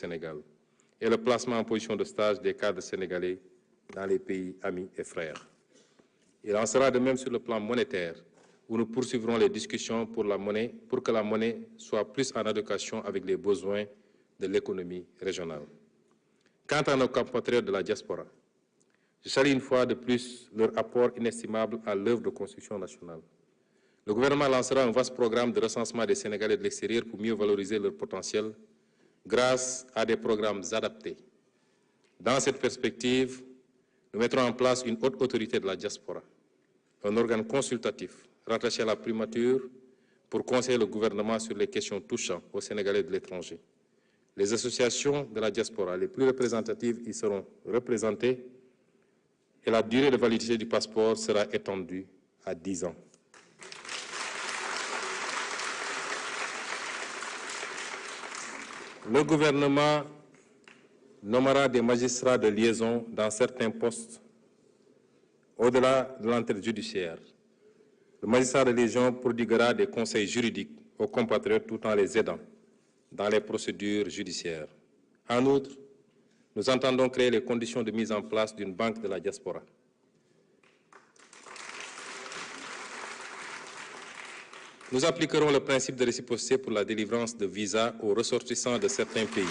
Sénégal et le placement en position de stage des cadres sénégalais dans les pays amis et frères. Il en sera de même sur le plan monétaire, où nous poursuivrons les discussions pour que la monnaie soit plus en adéquation avec les besoins de l'économie régionale. Quant à nos compatriotes de la diaspora, je salue une fois de plus leur apport inestimable à l'œuvre de construction nationale. Le gouvernement lancera un vaste programme de recensement des Sénégalais de l'extérieur pour mieux valoriser leur potentiel grâce à des programmes adaptés. Dans cette perspective, nous mettrons en place une haute autorité de la diaspora, un organe consultatif rattaché à la primature pour conseiller le gouvernement sur les questions touchant aux Sénégalais de l'étranger. Les associations de la diaspora les plus représentatives y seront représentées et la durée de validité du passeport sera étendue à 10 ans. Le gouvernement nommera des magistrats de liaison dans certains postes au-delà de l'entrée judiciaire. Le magistrat de liaison prodiguera des conseils juridiques aux compatriotes tout en les aidant dans les procédures judiciaires. En outre, nous entendons créer les conditions de mise en place d'une banque de la diaspora. Nous appliquerons le principe de réciprocité pour la délivrance de visas aux ressortissants de certains pays.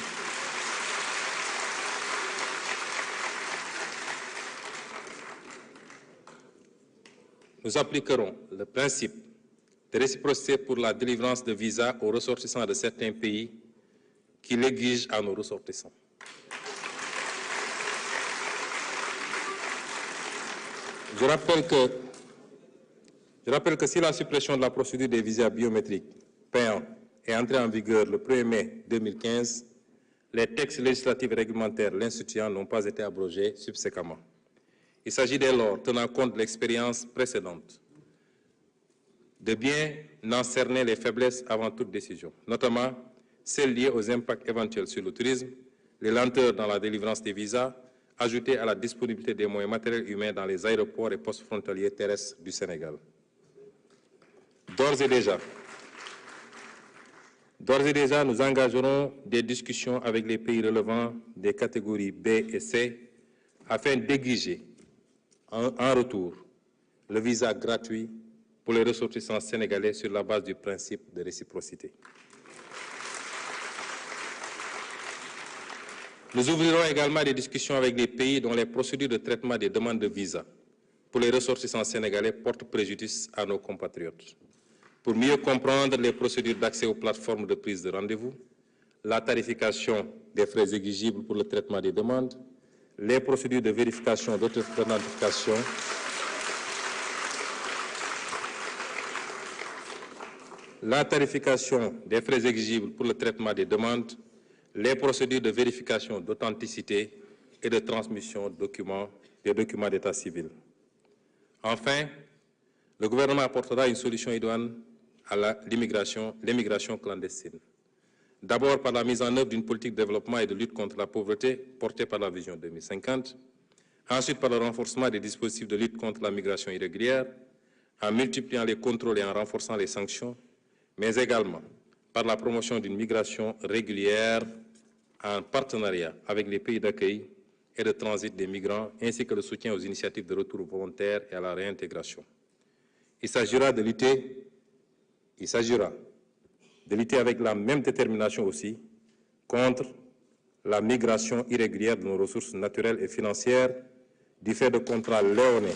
Nous appliquerons le principe de réciprocité pour la délivrance de visas aux ressortissants de certains pays qui l'exigent à nos ressortissants. Je rappelle que si la suppression de la procédure des visas biométriques payants est entrée en vigueur le 1er mai 2015, les textes législatifs et réglementaires l'instituant n'ont pas été abrogés subséquemment. Il s'agit dès lors, tenant compte de l'expérience précédente, de bien en cerner les faiblesses avant toute décision, notamment celles liées aux impacts éventuels sur le tourisme, les lenteurs dans la délivrance des visas, ajoutées à la disponibilité des moyens matériels et humains dans les aéroports et postes frontaliers terrestres du Sénégal. D'ores et déjà, nous engagerons des discussions avec les pays relevant des catégories B et C afin d'exiger en retour le visa gratuit pour les ressortissants sénégalais sur la base du principe de réciprocité. Nous ouvrirons également des discussions avec les pays dont les procédures de traitement des demandes de visa pour les ressortissants sénégalais portent préjudice à nos compatriotes. Pour mieux comprendre les procédures d'accès aux plateformes de prise de rendez-vous, la tarification des frais exigibles pour le traitement des demandes, les procédures de vérification d'authentification, la tarification des frais exigibles pour le traitement des demandes, les procédures de vérification d'authenticité et de transmission des documents d'état civil. Enfin, le gouvernement apportera une solution idoine à l'immigration clandestine. D'abord par la mise en œuvre d'une politique de développement et de lutte contre la pauvreté portée par la Vision 2050, ensuite par le renforcement des dispositifs de lutte contre la migration irrégulière, en multipliant les contrôles et en renforçant les sanctions, mais également par la promotion d'une migration régulière en partenariat avec les pays d'accueil et de transit des migrants, ainsi que le soutien aux initiatives de retour volontaire et à la réintégration. Il s'agira de lutter avec la même détermination aussi contre la migration irrégulière de nos ressources naturelles et financières du fait de contrats léonins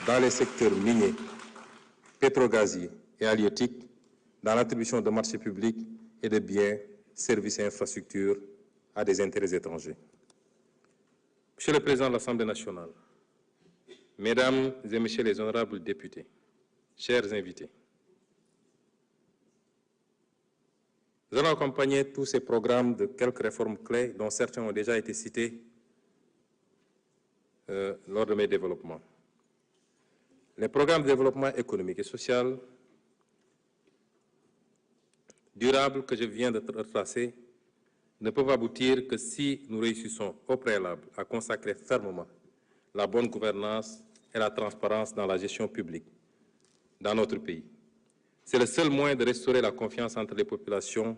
dans les secteurs miniers, pétrogaziers et halieutiques, dans l'attribution de marchés publics et de biens, services et infrastructures à des intérêts étrangers. Monsieur le Président de l'Assemblée nationale, Mesdames et Messieurs les honorables députés, chers invités, nous allons accompagner tous ces programmes de quelques réformes clés dont certains ont déjà été cités lors de mes développements. Les programmes de développement économique et social durable que je viens de retracer ne peuvent aboutir que si nous réussissons au préalable à consacrer fermement la bonne gouvernance et la transparence dans la gestion publique dans notre pays. C'est le seul moyen de restaurer la confiance entre les populations